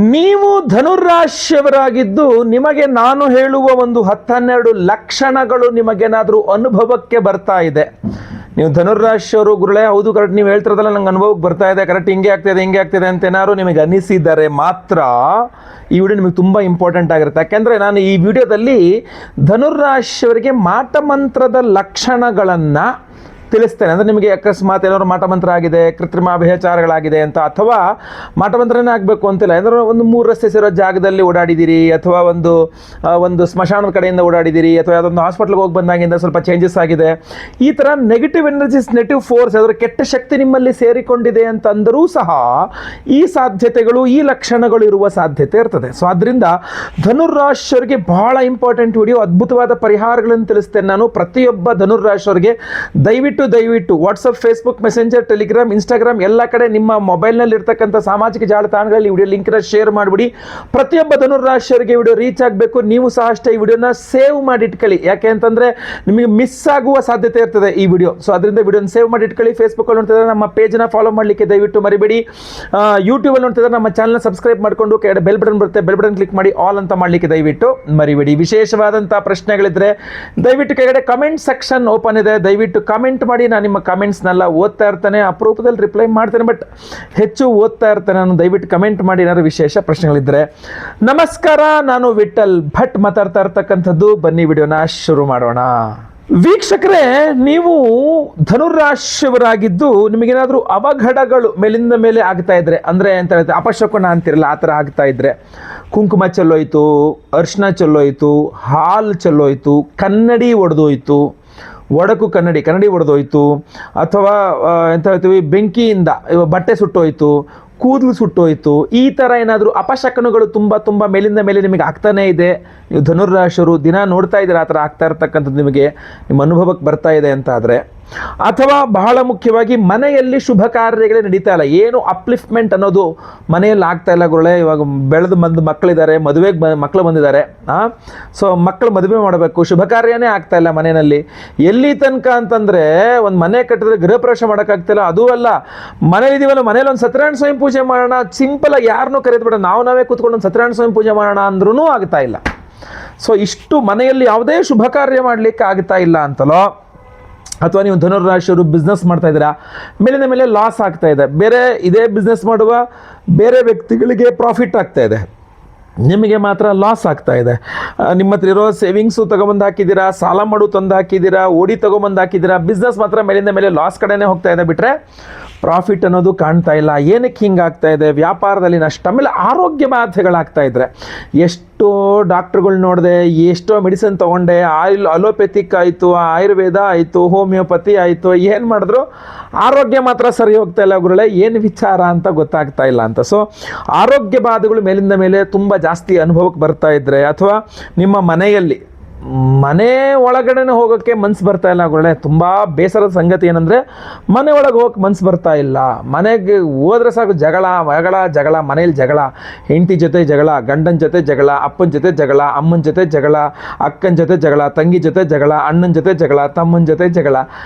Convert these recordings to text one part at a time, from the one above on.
ನೀವು ಧನುರಾಶಿಯವರಾಗಿದ್ದು ನಿಮಗೆ ನಾನು ಹೇಳುವ ಒಂದು 10-12 ಲಕ್ಷಣಗಳು ನಿಮಗೇನಾದರೂ ಅನುಭವಕ್ಕೆ ಬರ್ತಾ ಇದೆ. ನೀವು ಧನುರಾಶಿಯವರು ಗುರುಳೆ ಹೌದು ಕರೆಕ್ಟ್ ನೀವು ಹೇಳ್ತಿರೋದಲ್ಲ ನಂಗೆ ಅನುಭವಕ್ಕೆ ಬರ್ತಾ ಇದೆ, ಕರೆಕ್ಟ್ ಹಿಂಗೆ ಆಗ್ತಿದೆ ಅಂತ ಏನಾದ್ರು ನಿಮಗೆ ಅನಿಸಿದರೆ ಮಾತ್ರ ಈ ವಿಡಿಯೋ ನಿಮಗೆ ತುಂಬ ಇಂಪಾರ್ಟೆಂಟ್ ಆಗಿರುತ್ತೆ. ಯಾಕೆಂದರೆ ನಾನು ಈ ವಿಡಿಯೋದಲ್ಲಿ ಧನುರಾಶಿಯವರಿಗೆ ಮಾಟಮಂತ್ರದ ಲಕ್ಷಣಗಳನ್ನು ತಿಳಿಸ್ತೇನೆ. ಅಂದರೆ ನಿಮಗೆ ಅಕಸ್ಮಾತ್ ಏನಾದ್ರು ಮಾಟಮಂತ್ರ ಆಗಿದೆ, ಕೃತ್ರಿಮ ಅಭಯಚಾರಗಳಾಗಿದೆ ಅಂತ, ಅಥವಾ ಮಾಟಮಂತ್ರನೇ ಆಗಬೇಕು ಅಂತಿಲ್ಲ, ಏನಾದ್ರು ಒಂದು 3 ರಸ್ತೆ ಸೇರೋ ಜಾಗದಲ್ಲಿ ಓಡಾಡಿದ್ದೀರಿ, ಅಥವಾ ಒಂದು ಸ್ಮಶಾನದ ಕಡೆಯಿಂದ ಓಡಾಡಿದ್ದೀರಿ, ಅಥವಾ ಯಾವುದೊಂದು ಹಾಸ್ಪಿಟ್ಲ್ಗೆ ಹೋಗಿ ಬಂದಾಗಿಂದ ಸ್ವಲ್ಪ ಚೇಂಜಸ್ ಆಗಿದೆ, ಈ ಥರ ನೆಗೆಟಿವ್ ಎನರ್ಜೀಸ್, ನೆಗೆಟಿವ್ ಫೋರ್ಸ್, ಅದರ ಕೆಟ್ಟ ಶಕ್ತಿ ನಿಮ್ಮಲ್ಲಿ ಸೇರಿಕೊಂಡಿದೆ ಅಂತಂದರೂ ಸಹ ಈ ಸಾಧ್ಯತೆಗಳು, ಈ ಲಕ್ಷಣಗಳು ಇರುವ ಸಾಧ್ಯತೆ ಇರ್ತದೆ. ಸೊ ಆದ್ದರಿಂದ ಧನುರಾಶಿಯವರಿಗೆ ಬಹಳ ಇಂಪಾರ್ಟೆಂಟ್ ವಿಡಿಯೋ, ಅದ್ಭುತವಾದ ಪರಿಹಾರಗಳನ್ನು ತಿಳಿಸ್ತೇನೆ ನಾನು. ಪ್ರತಿಯೊಬ್ಬ ಧನುರಾಶಿಯವರಿಗೆ ದಯವಿಟ್ಟು WhatsApp, Facebook, messenger, Telegram, Instagram ಎಲ್ಲ ಕಡೆ ನಿಮ್ಮ ಮೊಬೈಲ್ನಲ್ಲಿ ಇರ್ತಕ್ಕಂಥ ಸಾಮಾಜಿಕ ಜಾಲತಾಣಗಳಲ್ಲಿ ವಿಡಿಯೋ ಲಿಂಕ್ನ ಶೇರ್ ಮಾಡಿಬಿಡಿ. ಪ್ರತಿಯೊಬ್ಬ ಧನುರಾಶಿಯವರಿಗೆ ವಿಡಿಯೋ ರೀಚ್ ಆಗಬೇಕು. ನೀವು ಸಹ ಅಷ್ಟೇ ಈ ವಿಡಿಯೋನ ಸೇವ್ ಮಾಡಿ ಇಟ್ಕೊಳ್ಳಿ. ಯಾಕೆ ಅಂತಂದರೆ ನಿಮಗೆ ಮಿಸ್ ಆಗುವ ಸಾಧ್ಯತೆ ಇರ್ತದೆ ಈ ವಿಡಿಯೋ. ಸೊ ಅದರಿಂದ ವಿಡಿಯೋನ ಸೇವ್ ಮಾಡಿ ಇಟ್ಕೊಳ್ಳಿ. ಫೇಸ್ಬುಕ್ಕಲ್ಲಿ ನೋಡ್ತಿದ್ರೆ ನಮ್ಮ ಪೇಜ್ನ ಫಾಲೋ ಮಾಡಲಿಕ್ಕೆ ದಯವಿಟ್ಟು ಮರಿಬೇಡಿ. ಯೂಟ್ಯೂಬಲ್ಲಿ ನೋಡ್ತಿದ್ರೆ ನಮ್ಮ ಚಾನಲ್ನ ಸಬ್ಸ್ಕ್ರೈಬ್ ಮಾಡಿಕೊಂಡು ಕೆಳಗಡೆ ಬೆಲ್ ಬಟನ್ ಬರುತ್ತೆ, ಬೆಲ್ ಬಟನ್ ಕ್ಲಿಕ್ ಮಾಡಿ ಆಲ್ ಅಂತ ಮಾಡಲಿಕ್ಕೆ ದಯವಿಟ್ಟು ಮರಿಬೇಡಿ. ವಿಶೇಷವಾದಂಥ ಪ್ರಶ್ನೆಗಳಿದ್ರೆ ದಯವಿಟ್ಟು ಕೆಳಗಡೆ ಕಮೆಂಟ್ ಸೆಕ್ಷನ್ ಓಪನ್ ಇದೆ, ದಯವಿಟ್ಟು ಕಮೆಂಟ್ ಮಾಡಿ. ನಾನು ನಿಮ್ಮ ಕಮೆಂಟ್ಸ್ನೆಲ್ಲ ಓದ್ತಾ ಇರ್ತೇನೆ, ಅಪರೂಪದಲ್ಲಿ ರಿಪ್ಲೈ ಮಾಡ್ತೇನೆ, ಬಟ್ ಹೆಚ್ಚು ಓದ್ತಾ ಇರ್ತೇನೆ ನಾನು. ದಯವಿಟ್ಟು ಕಮೆಂಟ್ ಮಾಡಿ ಏನಾದ್ರು ವಿಶೇಷ ಪ್ರಶ್ನೆಗಳಿದ್ದರೆ. ನಮಸ್ಕಾರ, ನಾನು ವಿಠಲ್ ಭಟ್ ಮಾತಾಡ್ತಾ ಇರ್ತಕ್ಕಂಥದ್ದು. ಬನ್ನಿ ವಿಡಿಯೋನ ಶುರು ಮಾಡೋಣ. ವೀಕ್ಷಕರೇ, ನೀವು ಧನುರಾಶಿಯವರಾಗಿದ್ದು ನಿಮಗೇನಾದರೂ ಅವಘಡಗಳು ಮೇಲಿಂದ ಮೇಲೆ ಆಗ್ತಾ ಇದ್ರೆ, ಅಂದರೆ ಅಂತ ಹೇಳ್ತಾರೆ ಅಪಶಕುನ ಅಂತಿರಲ್ಲ, ಆ ಥರ ಆಗ್ತಾ ಇದ್ರೆ, ಕುಂಕುಮ ಚೆಲ್ಲೋಯ್ತು, ಅರ್ಶಿನ ಚೆಲ್ಲೋಯ್ತು, ಹಾಲು ಚೆಲ್ಲೋಯ್ತು, ಕನ್ನಡಿ ಒಡೆದೋಯ್ತು, ಒಡಕು ಕನ್ನಡಿ ಒಡೆದೋಯ್ತು, ಅಥವಾ ಎಂತ ಹೇಳ್ತೀವಿ ಬೆಂಕಿಯಿಂದ ಬಟ್ಟೆ ಸುಟ್ಟೋಯ್ತು, ಕೂದಲು ಸುಟ್ಟೋಯ್ತು, ಈ ಥರ ಏನಾದರೂ ಅಪಶಕನಗಳು ತುಂಬ ಮೇಲಿಂದ ಮೇಲೆ ನಿಮಗೆ ಆಗ್ತಾನೇ ಇದೆ, ನೀವು ಧನುರಾಶಿಯವರು ದಿನ ನೋಡ್ತಾ ಇದ್ದೀರಾ ಆ ಥರ ಆಗ್ತಾ ಇರ್ತಕ್ಕಂಥದ್ದು ನಿಮಗೆ ನಿಮ್ಮ ಅನುಭವಕ್ಕೆ ಬರ್ತಾ ಇದೆ ಅಂತ ಆದರೆ, ಅಥವಾ ಬಹಳ ಮುಖ್ಯವಾಗಿ ಮನೆಯಲ್ಲಿ ಶುಭ ಕಾರ್ಯಗಳೇ ನಡೀತಾ ಇಲ್ಲ, ಏನು ಅಪ್ಲಿಫ್ಟ್ಮೆಂಟ್ ಅನ್ನೋದು ಮನೆಯಲ್ಲಿ ಆಗ್ತಾ ಇಲ್ಲ ಗುರುಳೆ. ಇವಾಗ ಬೆಳೆದು ಬಂದು ಮಕ್ಕಳಿದ್ದಾರೆ, ಮದುವೆಗೆ ಮಕ್ಕಳು ಬಂದಿದ್ದಾರೆ, ಸೊ ಮಕ್ಕಳು ಮದುವೆ ಮಾಡಬೇಕು, ಶುಭ ಕಾರ್ಯನೇ ಆಗ್ತಾ ಇಲ್ಲ ಮನೆಯಲ್ಲಿ. ಎಲ್ಲಿ ತನಕ ಅಂತಂದರೆ ಒಂದು ಮನೆ ಕಟ್ಟಿದ್ರೆ ಗೃಹ ಪ್ರವೇಶ ಮಾಡೋಕ್ಕಾಗ್ತಿಲ್ಲ. ಅದೂ ಅಲ್ಲ, ಮನೇಲಿದ್ದೀವಲ್ಲ, ಮನೇಲಿ ಒಂದು ಸತ್ಯನಾರಾಯಣ ಸ್ವಾಮಿ ಪೂಜೆ ಮಾಡೋಣ, ಸಿಂಪಲಾಗಿ ಯಾರನ್ನೂ ಕರೆದ್ಬಿಡ, ನಾವೇ ಕೂತ್ಕೊಂಡು ಒಂದು ಸತ್ಯನಾರಾಯಣ ಸ್ವಾಮಿ ಪೂಜೆ ಮಾಡೋಣ ಅಂದ್ರೂ ಆಗ್ತಾ ಇಲ್ಲ. ಸೊ ಇಷ್ಟು ಮನೆಯಲ್ಲಿ ಯಾವುದೇ ಶುಭ ಕಾರ್ಯ ಮಾಡಲಿಕ್ಕೆ ಆಗ್ತಾ ಇಲ್ಲ ಅಂತಲೋ, ಅಥವಾ ನೀವು ಧನುರಾಶಿಯವರು ಬಿಸ್ನೆಸ್ ಮಾಡ್ತಾ ಇದ್ದೀರಾ, ಮೇಲಿನ ಮೇಲೆ ಲಾಸ್ ಆಗ್ತಾ ಇದೆ, ಬೇರೆ ಇದೇ ಬಿಸ್ನೆಸ್ ಮಾಡುವ ಬೇರೆ ವ್ಯಕ್ತಿಗಳಿಗೆ ಪ್ರಾಫಿಟ್ ಆಗ್ತಾ ಇದೆ, ನಿಮಗೆ ಮಾತ್ರ ಲಾಸ್ ಆಗ್ತಾ ಇದೆ. ನಿಮ್ಮ ಹತ್ರ ಇರೋ ಸೇವಿಂಗ್ಸು ತೊಗೊಂಬಂದು ಹಾಕಿದ್ದೀರಾ, ಸಾಲ ಮಾಡು ತಂದು ಹಾಕಿದ್ದೀರಾ, ಓಡಿ ತೊಗೊಂಬಂದು ಹಾಕಿದ್ದೀರಾ, ಬಿಸ್ನೆಸ್ ಮಾತ್ರ ಮೇಲಿಂದ ಮೇಲೆ ಲಾಸ್ ಕಡೆನೇ ಹೋಗ್ತಾ ಇದೆ, ಬಿಟ್ಟರೆ ಪ್ರಾಫಿಟ್ ಅನ್ನೋದು ಕಾಣ್ತಾ ಇಲ್ಲ. ಏನಕ್ಕೆ ಹಿಂಗೆ ಆಗ್ತಾ ಇದೆ? ವ್ಯಾಪಾರದಲ್ಲಿ ನಷ್ಟ, ಆಮೇಲೆ ಆರೋಗ್ಯ ಬಾಧೆಗಳಾಗ್ತಾ ಇದ್ರೆ, ಎಷ್ಟೋ ಡಾಕ್ಟ್ರುಗಳು ನೋಡಿದೆ, ಎಷ್ಟೋ ಮೆಡಿಸಿನ್ ತೊಗೊಂಡೆ, ಅಲೋಪೆಥಿಕ್ ಆಯಿತು, ಆಯುರ್ವೇದ ಆಯಿತು, ಹೋಮಿಯೋಪತಿ ಆಯಿತು, ಏನು ಮಾಡಿದ್ರು ಆರೋಗ್ಯ ಮಾತ್ರ ಸರಿ ಹೋಗ್ತಾ ಇಲ್ಲ ಗುರುಳೆ. ಏನು ವಿಚಾರ ಅಂತ ಗೊತ್ತಾಗ್ತಾ ಇಲ್ಲ ಅಂತ. ಸೊ ಆರೋಗ್ಯ ಬಾಧೆಗಳು ಮೇಲಿಂದ ಮೇಲೆ ತುಂಬ ಜಾಸ್ತಿ ಅನುಭವಕ್ಕೆ ಬರ್ತಾ ಇದ್ದರೆ, ಅಥವಾ ನಿಮ್ಮ ಮನೆ ಒಳಗಡೆ ಹೋಗೋಕ್ಕೆ ಮನ್ಸು ಬರ್ತಾ ಇಲ್ಲ ಗುರುಳೆ. ತುಂಬ ಬೇಸರದ ಸಂಗತಿ ಏನಂದರೆ ಮನೆ ಒಳಗೆ ಹೋಗಕ್ಕೆ ಮನ್ಸು ಬರ್ತಾ ಇಲ್ಲ. ಮನೆಗೆ ಹೋದ್ರೆ ಸಾಕು ಜಗಳ, ಮನೇಲಿ ಜಗಳ, ಹೆಂಡತಿ ಜೊತೆ ಜಗಳ, ಗಂಡನ ಜೊತೆ ಜಗಳ, ಅಪ್ಪನ ಜೊತೆ ಜಗಳ, ಅಮ್ಮನ ಜೊತೆ ಜಗಳ, ಅಕ್ಕನ ಜೊತೆ ಜಗಳ, ತಂಗಿ ಜೊತೆ ಜಗಳ, ಅಣ್ಣನ ಜೊತೆ ಜಗಳ, ತಮ್ಮನ ಜೊತೆ ಜಗಳ.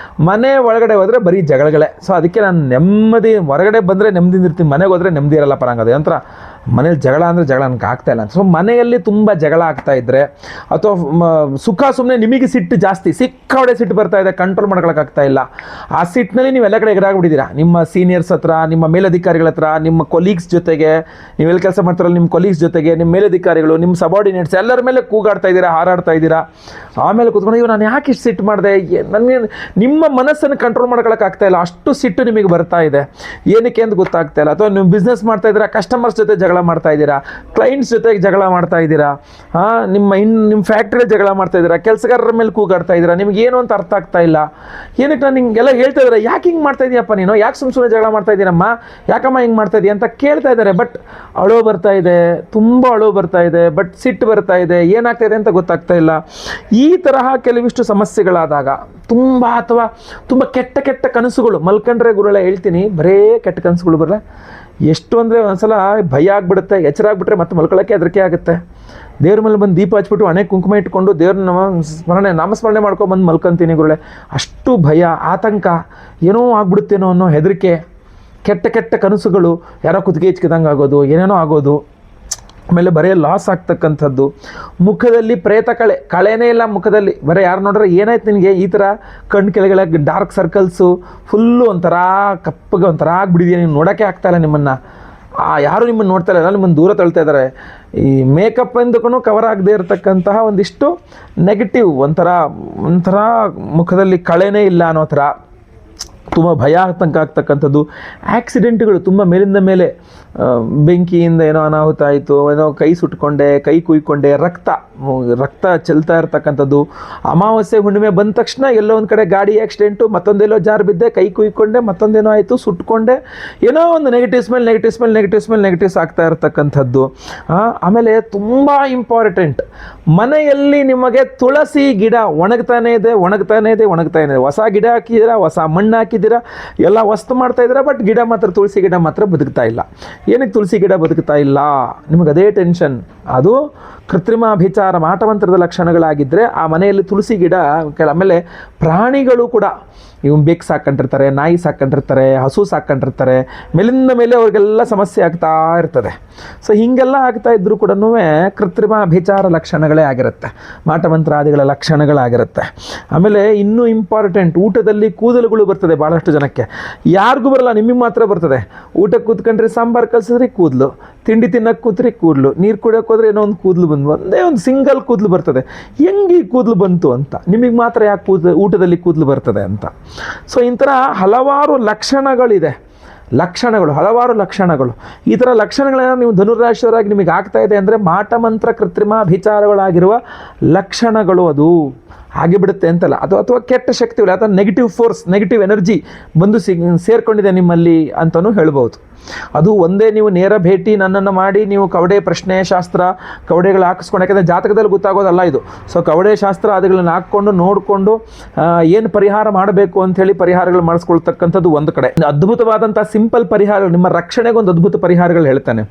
ಮನೆ ಒಳಗಡೆ ಹೋದರೆ ಬರೀ ಜಗಳಗಳೇ. ಸೊ ಅದಕ್ಕೆ ನಾನು ನೆಮ್ಮದಿ, ಹೊರಗಡೆ ಬಂದರೆ ನೆಮ್ಮದಿ ಇರ್ತೀನಿ, ಮನೆಗೆ ಹೋದರೆ ನೆಮ್ಮದಿ ಇರಲ್ಲ ಪರಂಗದೆ ಅಂತ. ಮನೇಲಿ ಜಗಳ ಅಂದರೆ ಜಗಳ ನನಗೆ ಆಗ್ತಾ ಇಲ್ಲ ಅಂತ. ಸೊ ಮನೆಯಲ್ಲಿ ತುಂಬ ಜಗಳ ಆಗ್ತಾ ಇದ್ದರೆ, ಅಥವಾ ಸುಖ ಸುಮ್ಮನೆ ನಿಮಗೆ ಸಿಟ್ಟು ಜಾಸ್ತಿ, ಸಿಕ್ಕಾವಡೆ ಸಿಟ್ಟು ಬರ್ತಾ ಇದೆ, ಕಂಟ್ರೋಲ್ ಮಾಡ್ಕೊಳಕ್ಕಾಗ್ತಾ ಇಲ್ಲ. ಆ ಸಿಟ್ಟಿನಲ್ಲಿ ನೀವೆಲ್ಲ ಕಡೆ ಎಗರಾಗ್ಬಿಟ್ಟಿದ್ದೀರಾ, ನಿಮ್ಮ ಸೀನಿಯರ್ಸ್ ಹತ್ರ, ನಿಮ್ಮ ಮೇಲಧಿಕಾರಿಗಳ ಹತ್ರ, ನಿಮ್ಮ ಕೊಲೀಗ್ಸ್ ಜೊತೆಗೆ, ನೀವೆಲ್ಲ ಕೆಲಸ ಮಾಡ್ತಾರಲ್ಲ ನಿಮ್ಮ ಕೊಲೀಗ್ಸ್ ಜೊತೆಗೆ, ನಿಮ್ಮ ಮೇಲಧಿಕಾರಿಗಳು, ನಿಮ್ಮ ಸಬಾರ್ಡಿನೇಟ್ಸ್ ಎಲ್ಲರ ಮೇಲೆ ಕೂಗಾಡ್ತಾ ಇದ್ದೀರಾ, ಹಾರಾಡ್ತಾ ಇದ್ದೀರಾ. ಆಮೇಲೆ ಕೂತ್ಕೊಂಡು ನಾನು ಯಾಕೆ ಇಷ್ಟು ಸಿಟ್ಟು ಮಾಡಿದೆ, ನನಗೆ ನಿಮ್ಮ ಮನಸ್ಸನ್ನು ಕಂಟ್ರೋಲ್ ಮಾಡ್ಕೊಳಕ್ಕಾಗ್ತಾ ಇಲ್ಲ, ಅಷ್ಟು ಸಿಟ್ಟು ನಿಮಗೆ ಬರ್ತಾ ಇದೆ. ಏನಕ್ಕೆ ಅಂತ ಗೊತ್ತಾಗ್ತಾ ಇಲ್ಲ. ಅಥವಾ ನೀವು ಬಿಸ್ನೆಸ್ ಮಾಡ್ತಾ ಇದ್ದೀರಾ, ಕಸ್ಟಮರ್ಸ್ ಜೊತೆ ಜಗಳ ಮಾಡ್ತಾ ಇದ್ದೀರಾ, ಕ್ಲೈಂಟ್ಸ್ ಜೊತೆಗೆ ಜಗಳ ಮಾಡ್ತಾ ಇದ್ದೀರಾ, ನಿಮ್ಮ ಫ್ಯಾಕ್ಟ್ರಿಯಲ್ಲಿ ಜಗಳ ಮಾಡ್ತಾ ಇದ್ದೀರಾ, ಕೆಲಸಗಾರರ ಮೇಲೆ ಕೂಗಾಡ್ತಾ ಇದ್ದೀರಾ, ನಿಮ್ಗೆ ಏನು ಅಂತ ಅರ್ಥ ಆಗ್ತಾ ಇಲ್ಲ. ಏನಕ್ಕೆ ನಾನು ಹಿಂಗೆಲ್ಲ ಹೇಳ್ತಾ ಇದ್ದಾರೆ, ಯಾಕೆ ಹಿಂಗೆ ಮಾಡ್ತಾ ಇದೀಯಪ್ಪ ನೀನು, ಯಾಕೆ ಸುಮ್ಮನೆ ಜಗಳ ಮಾಡ್ತಾ ಇದ್ದೀರಮ್ಮ, ಯಾಕಮ್ಮ ಹಿಂಗೆ ಮಾಡ್ತಾ ಇದೀಯ ಅಂತ ಕೇಳ್ತಾ ಇದ್ದಾರೆ. ಬಟ್ ಅಳೋ ಬರ್ತಾ ಇದೆ, ತುಂಬ ಅಳೋ ಬರ್ತಾ ಇದೆ, ಬಟ್ ಸಿಟ್ಟು ಬರ್ತಾ ಇದೆ, ಏನಾಗ್ತಾ ಇದೆ ಅಂತ ಗೊತ್ತಾಗ್ತಾ ಇಲ್ಲ. ಈ ತರಹ ಕೆಲವಿಷ್ಟು ಸಮಸ್ಯೆಗಳಾದಾಗ ತುಂಬ ಕೆಟ್ಟ ಕನಸುಗಳು ಮಲ್ಕೊಂಡ್ರೆ ಗುರುಳೆ ಹೇಳ್ತೀನಿ, ಬರೇ ಕೆಟ್ಟ ಕನಸುಗಳು ಬರಲ್ಲ. ಎಷ್ಟು ಅಂದರೆ ಒಂದ್ಸಲ ಭಯ ಆಗಿಬಿಡುತ್ತೆ, ಎಚ್ಚರ ಆಗಿಬಿಟ್ರೆ ಮತ್ತೆ ಮಲ್ಕೊಳ್ಳೋಕ್ಕೆ ಹೆದರಿಕೆ ಆಗುತ್ತೆ. ದೇವ್ರ ಮೇಲೆ ಬಂದು ದೀಪ ಹಚ್ಬಿಟ್ಟು ಹಣೆ ಕುಂಕುಮ ಇಟ್ಕೊಂಡು ದೇವ್ರ ನಾಮಸ್ಮರಣೆ ಮಾಡ್ಕೊಂಡು ಮಲ್ಕೊಂತೀನಿ ಗುರುಳೆ. ಅಷ್ಟು ಭಯ, ಆತಂಕ, ಏನೋ ಆಗ್ಬಿಡುತ್ತೇನೋ ಅನ್ನೋ ಹೆದರಿಕೆ, ಕೆಟ್ಟ ಕನಸುಗಳು, ಯಾರೋ ಕುತ್ತಿಗೆ ಹೆಚ್ಕಿದಂಗೆ ಆಗೋದು, ಏನೇನೋ ಆಗೋದು. ಆಮೇಲೆ ಬರೀ ಲಾಸ್ ಆಗ್ತಕ್ಕಂಥದ್ದು, ಮುಖದಲ್ಲಿ ಪ್ರೇತ ಕಳೆನೇ ಇಲ್ಲ ಮುಖದಲ್ಲಿ, ಬರೀ ಯಾರು ನೋಡ್ರೆ ಏನಾಯ್ತು ನಿನಗೆ ಈ ಥರ ಕಣ್ಣು ಕೆಳಗಡೆ ಡಾರ್ಕ್ ಸರ್ಕಲ್ಸು ಫುಲ್ಲು ಒಂಥರ ಕಪ್ಪಗೆ ಒಂಥರ ಆಗ್ಬಿಟ್ಟಿದೆಯಾ, ನೀವು ನೋಡೋಕ್ಕೆ ಆಗ್ತಾಯಿಲ್ಲ ನಿಮ್ಮನ್ನು, ಯಾರು ನಿಮ್ಮನ್ನು ನೋಡ್ತಾ ಇಲ್ಲ, ನಿಮ್ಮನ್ನು ದೂರ ತಳ್ತಾ ಇದ್ದಾರೆ. ಈ ಮೇಕಪ್ ಎಂದಕ್ಕೂ ಕವರ್ ಆಗದೆ ಇರತಕ್ಕಂತಹ ಒಂದಿಷ್ಟು ನೆಗೆಟಿವ್ ಒಂಥರ ಮುಖದಲ್ಲಿ ಕಳೆನೇ ಇಲ್ಲ ಅನ್ನೋ ಥರ ತುಂಬ ಭಯ ಆಗ್ತಕ್ಕಂಥದ್ದು. ಆಕ್ಸಿಡೆಂಟ್ಗಳು ತುಂಬ ಮೇಲಿಂದ ಮೇಲೆ, ಬೆಂಕಿಯಿಂದ ಏನೋ ಅನಾಹುತ ಆಯಿತು, ಏನೋ ಕೈ ಸುಟ್ಕೊಂಡೆ, ಕೈ ಕುಯ್ಕೊಂಡೆ, ರಕ್ತ ಚೆಲ್ತಾ ಇರ್ತಕ್ಕಂಥದ್ದು. ಅಮಾವಾಸ್ಯೆ ಹುಣ್ಣಿಮೆ ಬಂದ ತಕ್ಷಣ ಎಲ್ಲೋ ಒಂದು ಕಡೆ ಗಾಡಿ ಆಕ್ಸಿಡೆಂಟು, ಮತ್ತೊಂದೆಲ್ಲೋ ಜಾರು ಬಿದ್ದೆ, ಕೈ ಕುಯ್ಕೊಂಡೆ, ಮತ್ತೊಂದೇನೋ ಆಯಿತು, ಸುಟ್ಕೊಂಡೆ, ಏನೋ ಒಂದು ನೆಗೆಟಿವ್ಸ್ ಆಗ್ತಾ ಇರ್ತಕ್ಕಂಥದ್ದು. ಆಮೇಲೆ ತುಂಬ ಇಂಪಾರ್ಟೆಂಟ್, ಮನೆಯಲ್ಲಿ ನಿಮಗೆ ತುಳಸಿ ಗಿಡ ಒಣಗ್ತಾನೇ ಇದೆ. ಹೊಸ ಗಿಡ ಹಾಕಿದ್ದೀರಾ, ಹೊಸ ಮಣ್ಣು ಹಾಕಿದ್ದೀರಾ, ಎಲ್ಲ ವಸ್ತು ಮಾಡ್ತಾ ಇದ್ದೀರಾ, ಬಟ್ ಗಿಡ ಮಾತ್ರ, ತುಳಸಿ ಗಿಡ ಮಾತ್ರ ಬದುಕ್ತಾ ಇಲ್ಲ. ಏನಕ್ಕೆ ತುಳಸಿ ಗಿಡ ಬದುಕ್ತಾ ಇಲ್ಲ? ನಿಮಗೆ ಅದೇ ಟೆನ್ಷನ್. ಅದು ಕೃತ್ರಿಮಾಭಿಚಾರ ಮಾಟಮಂತ್ರದ ಲಕ್ಷಣಗಳಾಗಿದ್ದರೆ ಆ ಮನೆಯಲ್ಲಿ ತುಳಸಿ ಗಿಡ. ಆಮೇಲೆ ಪ್ರಾಣಿಗಳು ಕೂಡ, ಇವ್ನು ಬೆಕ್ಕು ಸಾಕೊಂಡಿರ್ತಾರೆ, ನಾಯಿ ಸಾಕೊಂಡಿರ್ತಾರೆ, ಹಸು ಸಾಕೊಂಡಿರ್ತಾರೆ, ಮೇಲಿಂದ ಮೇಲೆ ಅವ್ರಿಗೆಲ್ಲ ಸಮಸ್ಯೆ ಆಗ್ತಾ ಇರ್ತದೆ. ಸೊ ಹೀಗೆಲ್ಲ ಆಗ್ತಾ ಇದ್ರೂ ಕೂಡ ಕೃತ್ರಿಮಾಭಿಚಾರ ಲಕ್ಷಣಗಳೇ ಆಗಿರುತ್ತೆ, ಮಾಟಮಂತ್ರಾದಿಗಳ ಲಕ್ಷಣಗಳಾಗಿರುತ್ತೆ. ಆಮೇಲೆ ಇನ್ನೂ ಇಂಪಾರ್ಟೆಂಟ್, ಊಟದಲ್ಲಿ ಕೂದಲುಗಳು ಬರ್ತದೆ ಭಾಳಷ್ಟು ಜನಕ್ಕೆ. ಯಾರಿಗೂ ಬರಲ್ಲ, ನಿಮಗೆ ಮಾತ್ರ ಬರ್ತದೆ. ಊಟಕ್ಕೆ ಕೂತ್ಕೊಂಡ್ರೆ ಸಾಂಬಾರು ಕಲಿಸಿದ್ರೆ ಕೂದಲು, ತಿಂಡಿ ತಿನ್ನಕ್ಕೆ ಕೂತ್ರೆ ಕೂದಲು, ನೀರು ಕುಡಿಯೋಕೆ ಹೋದ್ರೆ ಏನೋ ಒಂದು ಕೂದಲು ಒಂದೇ ಒಂದು ಸಿಂಗಲ್ ಕೂದಲು ಬರ್ತದೆ. ಹೆಂಗೆ ಈ ಕೂದಲು ಬಂತು ಅಂತ, ನಿಮಗೆ ಮಾತ್ರ ಯಾಕೆ ಊಟದಲ್ಲಿ ಕೂದಲು ಬರ್ತದೆ ಅಂತ. ಸೊ ಇಂಥರ ಹಲವಾರು ಲಕ್ಷಣಗಳಿದೆ, ಹಲವಾರು ಲಕ್ಷಣಗಳು. ಈ ಥರ ಲಕ್ಷಣಗಳನ್ನ ನೀವು ಧನುರಾಶಿಯವರಾಗಿ ನಿಮಗೆ ಆಗ್ತಾ ಇದೆ ಅಂದರೆ ಮಾಟಮಂತ್ರ ಕೃತ್ರಿಮಾಭಿಚಾರಗಳಾಗಿರುವ ಲಕ್ಷಣಗಳು. ಅದು ಆಗಿಬಿಡುತ್ತೆ ಅಂತಲ್ಲ, ಅದು ಅಥವಾ ಕೆಟ್ಟ ಶಕ್ತಿಗಳು ಅಥವಾ ನೆಗೆಟಿವ್ ಫೋರ್ಸ್, ನೆಗೆಟಿವ್ ಎನರ್ಜಿ ಬಂದು ಸೇರ್ಕೊಂಡಿದೆ ನಿಮ್ಮಲ್ಲಿ ಅಂತಲೂ ಹೇಳ್ಬೋದು. ಅದು ಒಂದೇ ನೀವು ನೇರ ಭೇಟಿ ನನ್ನನ್ನು ಮಾಡಿ ನೀವು ಕವಡೆ ಪ್ರಶ್ನೆ ಶಾಸ್ತ್ರ ಕವಡೆಗಳು ಹಾಕಿಸ್ಕೊಂಡು, ಯಾಕೆಂದರೆ ಜಾತಕದಲ್ಲಿ ಗೊತ್ತಾಗೋದಲ್ಲ ಇದು. ಸೊ ಕವಡೆ ಶಾಸ್ತ್ರ ಅದುಗಳನ್ನ ಹಾಕ್ಕೊಂಡು ನೋಡಿಕೊಂಡು ಏನು ಪರಿಹಾರ ಮಾಡಬೇಕು ಅಂಥೇಳಿ ಪರಿಹಾರಗಳು ಮಾಡಿಸ್ಕೊಳ್ತಕ್ಕಂಥದ್ದು ಒಂದು ಕಡೆ. ಅದ್ಭುತವಾದಂಥ ಸಿಂಪಲ್ ಪರಿಹಾರಗಳು, ನಿಮ್ಮ ರಕ್ಷಣೆಗೆ ಒಂದು ಅದ್ಭುತ ಪರಿಹಾರಗಳು ಹೇಳ್ತಾನೆ.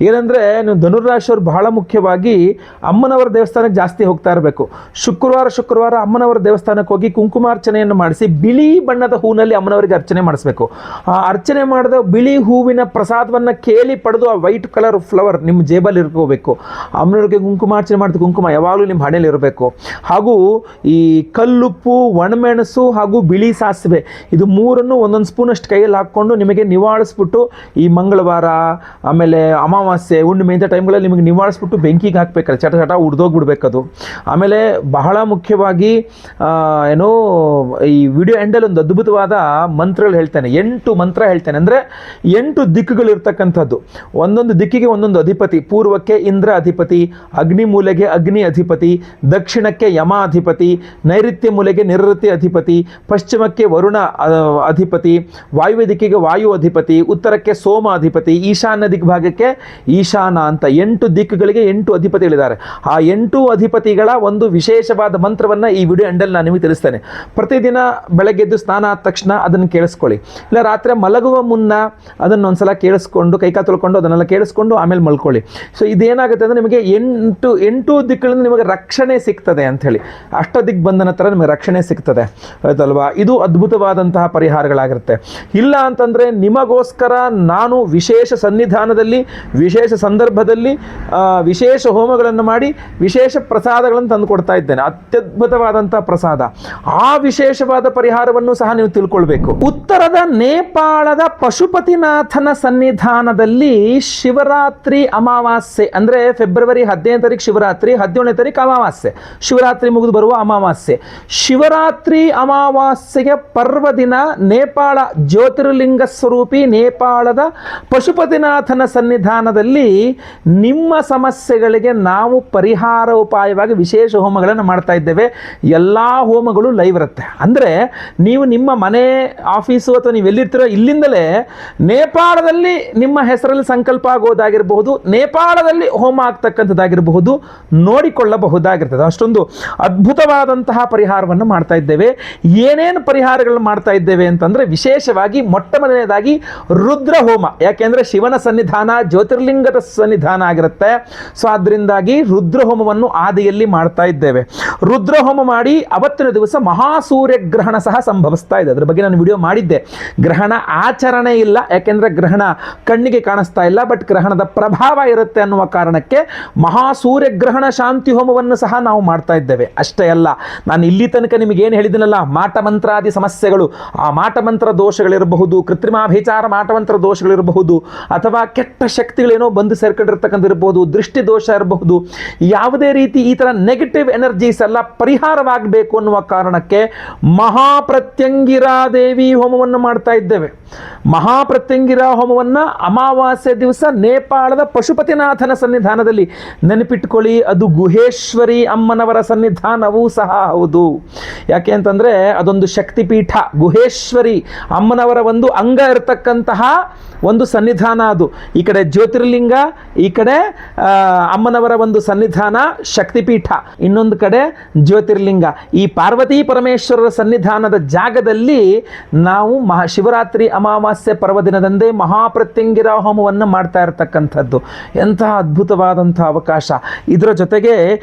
ಏನಂದರೆ ನೀವು ಧನುರಾಶಿಯವರು ಬಹಳ ಮುಖ್ಯವಾಗಿ ಅಮ್ಮನವರ ದೇವಸ್ಥಾನಕ್ಕೆ ಜಾಸ್ತಿ ಹೋಗ್ತಾ ಇರಬೇಕು. ಶುಕ್ರವಾರ ಅಮ್ಮನವರ ದೇವಸ್ಥಾನಕ್ಕೆ ಹೋಗಿ ಕುಂಕುಮಾರ್ಚನೆಯನ್ನು ಮಾಡಿಸಿ ಬಿಳಿ ಬಣ್ಣದ ಹೂವಿನಲ್ಲಿ ಅಮ್ಮನವರಿಗೆ ಅರ್ಚನೆ ಮಾಡಿಸ್ಬೇಕು. ಆ ಅರ್ಚನೆ ಮಾಡಿದ ಬಿಳಿ ಹೂವಿನ ಪ್ರಸಾದವನ್ನು ಕೇಳಿ ಪಡೆದು ಆ ವೈಟ್ ಕಲರ್ ಫ್ಲವರ್ ನಿಮ್ಮ ಜೇಬಲ್ಲಿ ಇರ್ಕೋಬೇಕು. ಅಮ್ಮನವ್ರಿಗೆ ಕುಂಕುಮಾರ್ಚನೆ ಮಾಡಿದ ಕುಂಕುಮ ಯಾವಾಗಲೂ ನಿಮ್ಮ ಹಣೆಯಲ್ಲಿ ಇರಬೇಕು. ಹಾಗೂ ಈ ಕಲ್ಲುಪ್ಪು, ಒಣಮೆಣಸು ಹಾಗೂ ಬಿಳಿ ಸಾಸಿವೆ ಇದು ಮೂರನ್ನು ಒಂದೊಂದು ಸ್ಪೂನಷ್ಟು ಕೈಯಲ್ಲಿ ಹಾಕ್ಕೊಂಡು ನಿಮಗೆ ನಿವಾಳಿಸ್ಬಿಟ್ಟು ಈ ಮಂಗಳವಾರ ಆಮೇಲೆ ಅಮಾವಾಸ್ಯೆ ಹುಣ್ಣಿಮೆ ಇಂಥ ಟೈಮ್ಗಳಲ್ಲಿ ನಿಮಗೆ ನಿವಾಳಿಸ್ಬಿಟ್ಟು ಬೆಂಕಿಗೆ ಹಾಕ್ಬೇಕಾದ್ರೆ ಚಟ ಉಡ್ದೋಗ್ಬಿಡ್ಬೇಕದು. ಆಮೇಲೆ ಬಹಳ ಮುಖ್ಯವಾಗಿ ಏನೋ ಈ ವಿಡಿಯೋ ಎಂಡಲ್ಲಿ ಒಂದು ಅದ್ಭುತವಾದ ಮಂತ್ರಗಳು ಹೇಳ್ತಾನೆ, 8 ಮಂತ್ರ ಹೇಳ್ತಾನೆ. ಅಂದರೆ 8 ದಿಕ್ಕುಗಳಿರ್ತಕ್ಕಂಥದ್ದು, ಒಂದೊಂದು ದಿಕ್ಕಿಗೆ ಒಂದೊಂದು ಅಧಿಪತಿ. ಪೂರ್ವಕ್ಕೆ ಇಂದ್ರ ಅಧಿಪತಿ, ಅಗ್ನಿ ಮೂಲೆಗೆ ಅಗ್ನಿ ಅಧಿಪತಿ, ದಕ್ಷಿಣಕ್ಕೆ ಯಮ ಅಧಿಪತಿ, ನೈಋತ್ಯ ಮೂಲೆಗೆ ನಿವೃತ್ತಿ ಅಧಿಪತಿ, ಪಶ್ಚಿಮಕ್ಕೆ ವರುಣ ಅಧಿಪತಿ, ವಾಯುವ್ಯ ದಿಕ್ಕಿಗೆ ವಾಯು ಅಧಿಪತಿ, ಉತ್ತರಕ್ಕೆ ಸೋಮ ಅಧಿಪತಿ, ಈಶಾನ್ಯ ದಿಗ್ಭಾಗಕ್ಕೆ ಈಶಾನ ಅಂತ 8 ದಿಕ್ಕುಗಳಿಗೆ 8 ಅಧಿಪತಿಗಳಿದ್ದಾರೆ. ಆ 8 ಅಧಿಪತಿಗಳ ಒಂದು ವಿಶೇಷವಾದ ಮಂತ್ರವನ್ನು ಈ ವಿಡಿಯೋ ಎಂಡಲ್ಲಿ ನಾನು ನಿಮಗೆ ತಿಳಿಸ್ತೇನೆ. ಪ್ರತಿದಿನ ಬೆಳಗ್ಗೆದ್ದು ಸ್ನಾನ ಆದ ತಕ್ಷಣ ಅದನ್ನು ಕೇಳಿಸ್ಕೊಳ್ಳಿ, ಇಲ್ಲ ರಾತ್ರಿ ಮಲಗುವ ಮುನ್ನ ಅದನ್ನು ಒಂದ್ಸಲ ಕೇಳಿಸ್ಕೊಂಡು ಕೈಕಾ ತೊಳ್ಕೊಂಡು ಅದನ್ನೆಲ್ಲ ಕೇಳಿಸ್ಕೊಂಡು ಆಮೇಲೆ ಮಲ್ಕೊಳ್ಳಿ. ಸೊ ಇದೇನಾಗುತ್ತೆ ಅಂದರೆ ನಿಮಗೆ 8 ದಿಕ್ಕುಗಳಿಂದ ನಿಮಗೆ ರಕ್ಷಣೆ ಸಿಗ್ತದೆ ಅಂಥೇಳಿ, ಅಷ್ಟದಿಗ್ಬಂಧನ ಥರ ನಿಮಗೆ ರಕ್ಷಣೆ ಸಿಗ್ತದೆ, ಆಯ್ತಲ್ವಾ? ಇದು ಅದ್ಭುತವಾದಂತಹ ಪರಿಹಾರಗಳಾಗಿರುತ್ತೆ. ಇಲ್ಲ ಅಂತಂದರೆ ನಿಮಗೋಸ್ಕರ ನಾನು ವಿಶೇಷ ಸನ್ನಿಧಾನದಲ್ಲಿ ವಿಶೇಷ ಸಂದರ್ಭದಲ್ಲಿ ವಿಶೇಷ ಹೋಮಗಳನ್ನು ಮಾಡಿ ವಿಶೇಷ ಪ್ರಸಾದಗಳನ್ನು ತಂದು ಕೊಡ್ತಾ ಇದ್ದೇನೆ, ಅತ್ಯದ್ಭುತವಾದಂಥ ಪ್ರಸಾದ. ಆ ವಿಶೇಷವಾದ ಪರಿಹಾರವನ್ನು ಸಹ ನೀವು ತಿಳ್ಕೊಳ್ಬೇಕು. ಉತ್ತರದ ನೇಪಾಳದ ಪಶುಪತಿನಾಥನ ಸನ್ನಿಧಾನದಲ್ಲಿ ಶಿವರಾತ್ರಿ ಅಮಾವಾಸ್ಯೆ ಅಂದರೆ ಫೆಬ್ರವರಿ 15ನೇ ತಾರೀಕು ಶಿವರಾತ್ರಿ, 17ನೇ ತಾರೀಕು ಅಮಾವಾಸ್ಯೆ, ಶಿವರಾತ್ರಿ ಮುಗಿದು ಬರುವ ಅಮಾವಾಸ್ಯೆ. ಶಿವರಾತ್ರಿ ಅಮಾವಾಸ್ಯೆಗೆ ಪರ್ವದಿನ ನೇಪಾಳ ಜ್ಯೋತಿರ್ಲಿಂಗ ಸ್ವರೂಪಿ ನೇಪಾಳದ ಪಶುಪತಿನಾಥನ ಸನ್ನಿಧಾನದಲ್ಲಿ ನಿಮ್ಮ ಸಮಸ್ಯೆಗಳಿಗೆ ನಾವು ಪರಿಹಾರ ಉಪಾಯವಾಗಿ ವಿಶೇಷ ಹೋಮಗಳನ್ನು ಮಾಡ್ತಾ ಇದ್ದೇವೆ. ಎಲ್ಲ ಹೋಮಗಳು ಲೈವ್ ಇರುತ್ತೆ. ಅಂದರೆ ನೀವು ನಿಮ್ಮ ಮನೆ, ಆಫೀಸು ಅಥವಾ ನೀವು ಎಲ್ಲಿರ್ತೀರೋ ಇಲ್ಲಿಂದಲೇ ನೇಪಾಳದಲ್ಲಿ ನಿಮ್ಮ ಹೆಸರಲ್ಲಿ ಸಂಕಲ್ಪ ಆಗೋದಾಗಿರಬಹುದು, ನೇಪಾಳದಲ್ಲಿ ಹೋಮ ಆಗ್ತಕ್ಕಂಥದ್ದಾಗಿರಬಹುದು, ನೋಡಿಕೊಳ್ಳಬಹುದಾಗಿರ್ತದೆ. ಅಷ್ಟೊಂದು ಅದ್ಭುತವಾದಂತಹ ಪರಿಹಾರವನ್ನು ಮಾಡ್ತಾ ಇದ್ದೇವೆ. ಏನೇನು ಪರಿಹಾರಗಳನ್ನು ಮಾಡ್ತಾ ಇದ್ದೇವೆ ಅಂತಂದರೆ ವಿಶೇಷವಾಗಿ ಮೊಟ್ಟ ಮೊದಲನೇದಾಗಿ ರುದ್ರ ಹೋಮ. ಯಾಕೆಂದರೆ ಶಿವನ ಸನ್ನಿಧಾನ ಜ್ಯೋತಿರ್ಲಿಂಗದ ಸನ್ನಿಧಾನ ಆಗಿರುತ್ತೆ. ಸೊ ಅದರಿಂದಾಗಿ ರುದ್ರ ಹೋಮವನ್ನು ಆದಿಯಲ್ಲಿ ಮಾಡ್ತಾ ಇದ್ದೇವೆ. ರುದ್ರ ಹೋಮ ಮಾಡಿ ಅವತ್ತಿನ ದಿವಸ ಮಹಾಸೂರ್ಯ ಗ್ರಹಣ ಸಹ ಸಂಭವಿಸ್ತಾ ಇದೆ. ಅದರ ಬಗ್ಗೆ ನಾನು ವಿಡಿಯೋ ಮಾಡಿದ್ದೆ. ಗ್ರಹಣ ಆಚರಣೆ ಇಲ್ಲ, ಯಾಕೆಂದರೆ ಗ್ರಹಣ ಗ್ರಹಣ ಕಣ್ಣಿಗೆ ಕಾಣಿಸ್ತಾ ಇಲ್ಲ, ಬಟ್ ಗ್ರಹಣದ ಪ್ರಭಾವ ಇರುತ್ತೆ ಅನ್ನುವ ಕಾರಣಕ್ಕೆ ಮಹಾಸೂರ್ಯ ಗ್ರಹಣ ಶಾಂತಿ ಹೋಮವನ್ನು ಸಹ ನಾವು ಮಾಡ್ತಾ ಇದ್ದೇವೆ. ಅಷ್ಟೇ ಅಲ್ಲ, ನಾನು ಇಲ್ಲಿ ತನಕ ನಿಮಗೆ ಏನು ಹೇಳಿದ್ದೀನಲ್ಲ, ಮಾಟಮಂತ್ರಾದಿ ಸಮಸ್ಯೆಗಳು, ಆ ಮಾಟಮಂತ್ರ ದೋಷಗಳಿರಬಹುದು, ಕೃತ್ರಿಮಾಭಿಚಾರ ಮಾಟಮಂತ್ರ ದೋಷಗಳಿರಬಹುದು, ಅಥವಾ ಕೆಟ್ಟ ಶಕ್ತಿಗಳೇನೋ ಬಂದು ಸೇರ್ಕೊಂಡಿರ್ತಕ್ಕಂಥ ಇರಬಹುದು, ದೃಷ್ಟಿ ದೋಷ ಇರಬಹುದು, ಯಾವುದೇ ರೀತಿ ಈ ಥರ ನೆಗೆಟಿವ್ ಎನರ್ಜೀಸ್ ಎಲ್ಲ ಪರಿಹಾರವಾಗಬೇಕು ಅನ್ನುವ ಕಾರಣಕ್ಕೆ ಮಹಾಪ್ರತ್ಯಂಗಿರಾ ದೇವಿ ಹೋಮವನ್ನು ಮಾಡ್ತಾ ಇದ್ದೇವೆ. ಮಹಾಪ್ರತ್ಯಂಗಿರಾ ಹೋಮವನ್ನು ಅಮಾವಾಸ್ಯೆ ದಿವಸ ನೇಪಾಳದ ಪಶುಪತಿನಾಥನ ಸನ್ನಿಧಾನದಲ್ಲಿ, ನೆನಪಿಟ್ಕೊಳ್ಳಿ, ಅದು ಗುಹೇಶ್ವರಿ ಅಮ್ಮನವರ ಸನ್ನಿಧಾನವೂ ಸಹ ಹೌದು. ಯಾಕೆ ಅಂತಂದರೆ ಅದೊಂದು ಶಕ್ತಿಪೀಠ, ಗುಹೇಶ್ವರಿ ಅಮ್ಮನವರ ಒಂದು ಅಂಗ ಇರತಕ್ಕಂತಹ ಒಂದು ಸನ್ನಿಧಾನ ಅದು. ಈ ಕಡೆ ಜ್ಯೋತಿರ್ಲಿಂಗ, ಈ ಕಡೆ ಅಮ್ಮನವರ ಒಂದು ಸನ್ನಿಧಾನ ಶಕ್ತಿಪೀಠ, ಇನ್ನೊಂದು ಕಡೆ ಜ್ಯೋತಿರ್ಲಿಂಗ. ಈ ಪಾರ್ವತಿ ಪರಮೇಶ್ವರರ ಸನ್ನಿಧಾನದ ಜಾಗದಲ್ಲಿ ನಾವು ಶಿವರಾತ್ರಿ ಅಮಾವಾಸ್ಯೆ ಪರ್ವದಿನದಂದೇ ಮಹಾಪ್ರತ್ಯಂಗಿರಾ ಹೋಮವನ್ನು ಮಾಡ್ತಾ ಇರತಕ್ಕಂಥದ್ದು. ಎಂತಹ ಅದ್ಭುತವಾದಂಥ ಅವಕಾಶ. ಇದರ ಜೊತೆಗೆ